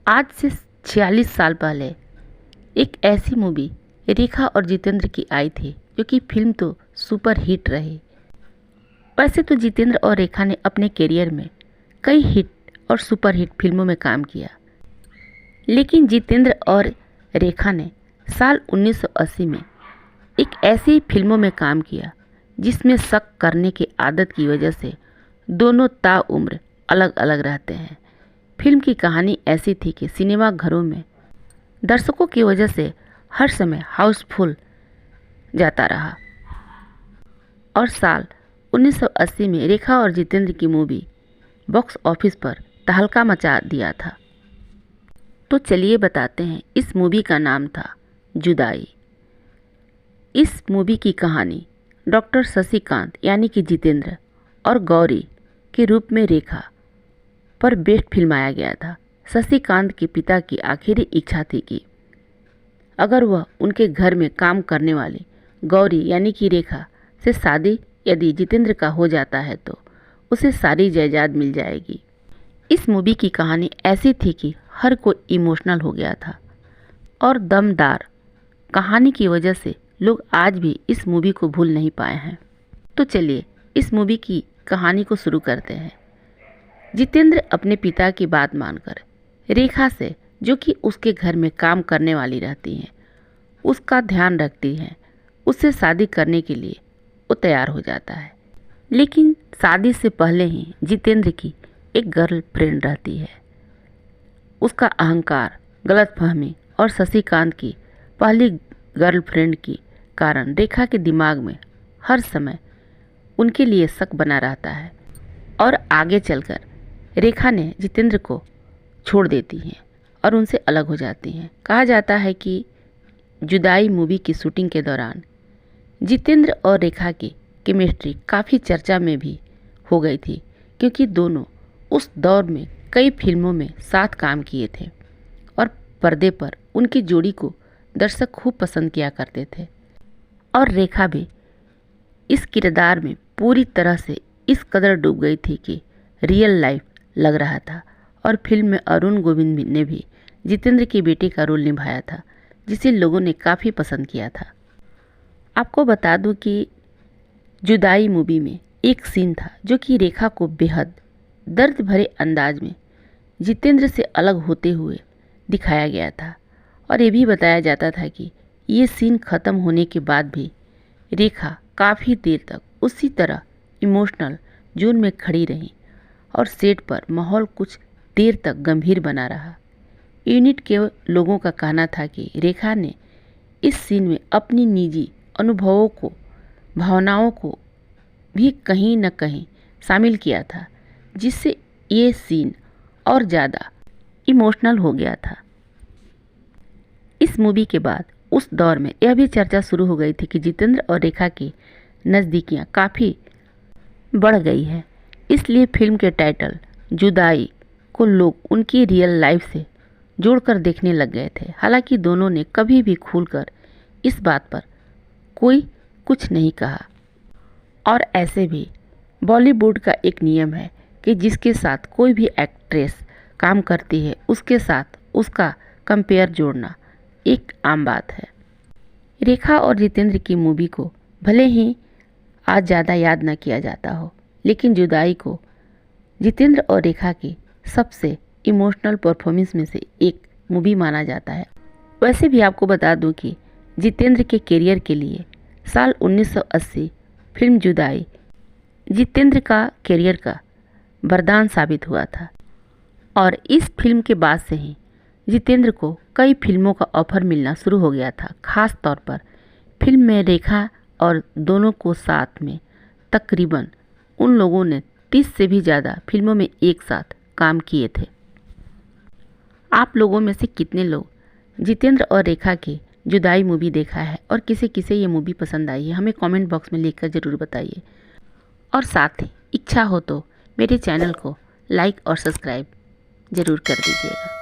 आज से 46 साल पहले एक ऐसी मूवी रेखा और जितेंद्र की आई थी जो कि फिल्म तो सुपर हिट रही। वैसे तो जितेंद्र और रेखा ने अपने करियर में कई हिट और सुपर हिट फिल्मों में काम किया, लेकिन जितेंद्र और रेखा ने साल 1980 में एक ऐसी फिल्मों में काम किया जिसमें शक करने की आदत की वजह से दोनों ताउम्र अलग अलग रहते हैं। फिल्म की कहानी ऐसी थी कि सिनेमा घरों में दर्शकों की वजह से हर समय हाउसफुल जाता रहा और साल 1980 में रेखा और जितेंद्र की मूवी बॉक्स ऑफिस पर तहलका मचा दिया था। तो चलिए बताते हैं, इस मूवी का नाम था जुदाई। इस मूवी की कहानी डॉक्टर शशिकांत यानी कि जितेंद्र और गौरी के रूप में रेखा पर बेस्ड फिल्माया गया था। शशिकांत के पिता की आखिरी इच्छा थी कि अगर वह उनके घर में काम करने वाली गौरी यानी कि रेखा से शादी यदि जितेंद्र का हो जाता है तो उसे सारी जायदाद मिल जाएगी। इस मूवी की कहानी ऐसी थी कि हर कोई इमोशनल हो गया था और दमदार कहानी की वजह से लोग आज भी इस मूवी को भूल नहीं पाए हैं। तो चलिए इस मूवी की कहानी को शुरू करते हैं। जितेंद्र अपने पिता की बात मानकर रेखा से, जो कि उसके घर में काम करने वाली रहती हैं, उसका ध्यान रखती हैं, उससे शादी करने के लिए वो तैयार हो जाता है। लेकिन शादी से पहले ही जितेंद्र की एक गर्लफ्रेंड रहती है। उसका अहंकार, गलतफहमी और शशिकांत की पहली गर्लफ्रेंड के कारण रेखा के दिमाग में हर समय उनके लिए शक बना रहता है और आगे चलकर रेखा ने जितेंद्र को छोड़ देती हैं और उनसे अलग हो जाती हैं। कहा जाता है कि जुदाई मूवी की शूटिंग के दौरान जितेंद्र और रेखा की केमिस्ट्री काफ़ी चर्चा में भी हो गई थी, क्योंकि दोनों उस दौर में कई फिल्मों में साथ काम किए थे और पर्दे पर उनकी जोड़ी को दर्शक खूब पसंद किया करते थे। और रेखा भी इस किरदार में पूरी तरह से इस कदर डूब गई थी कि रियल लाइफ लग रहा था। और फिल्म में अरुण गोविंद ने भी जितेंद्र की बेटी का रोल निभाया था, जिसे लोगों ने काफ़ी पसंद किया था। आपको बता दूं कि जुदाई मूवी में एक सीन था जो कि रेखा को बेहद दर्द भरे अंदाज में जितेंद्र से अलग होते हुए दिखाया गया था और ये भी बताया जाता था कि ये सीन ख़त्म होने के बाद भी रेखा काफ़ी देर तक उसी तरह इमोशनल जोन में खड़ी रही और सेट पर माहौल कुछ देर तक गंभीर बना रहा। यूनिट के लोगों का कहना था कि रेखा ने इस सीन में अपनी निजी अनुभवों को, भावनाओं को भी कहीं न कहीं शामिल किया था, जिससे ये सीन और ज़्यादा इमोशनल हो गया था। इस मूवी के बाद उस दौर में यह भी चर्चा शुरू हो गई थी कि जितेंद्र और रेखा की नज़दीकियाँ काफ़ी बढ़ गई है, इसलिए फिल्म के टाइटल जुदाई को लोग उनकी रियल लाइफ से जोड़कर देखने लग गए थे। हालांकि दोनों ने कभी भी खुलकर इस बात पर कोई कुछ नहीं कहा। और ऐसे भी बॉलीवुड का एक नियम है कि जिसके साथ कोई भी एक्ट्रेस काम करती है उसके साथ उसका कंपेयर जोड़ना एक आम बात है। रेखा और जितेंद्र की मूवी को भले ही आज ज़्यादा याद न किया जाता हो, लेकिन जुदाई को जितेंद्र और रेखा की सबसे इमोशनल परफॉर्मेंस में से एक मूवी माना जाता है। वैसे भी आपको बता दूं कि जितेंद्र के करियर के लिए साल 1980 फिल्म जुदाई जितेंद्र का करियर का वरदान साबित हुआ था और इस फिल्म के बाद से ही जितेंद्र को कई फिल्मों का ऑफर मिलना शुरू हो गया था। खास तौर पर फिल्म में रेखा और दोनों को साथ में तकरीबन उन लोगों ने 30 से भी ज़्यादा फिल्मों में एक साथ काम किए थे। आप लोगों में से कितने लोग जितेंद्र और रेखा की जुदाई मूवी देखा है और किसे किसे ये मूवी पसंद आई है, हमें कमेंट बॉक्स में लिखकर ज़रूर बताइए। और साथ ही इच्छा हो तो मेरे चैनल को लाइक और सब्सक्राइब ज़रूर कर दीजिएगा।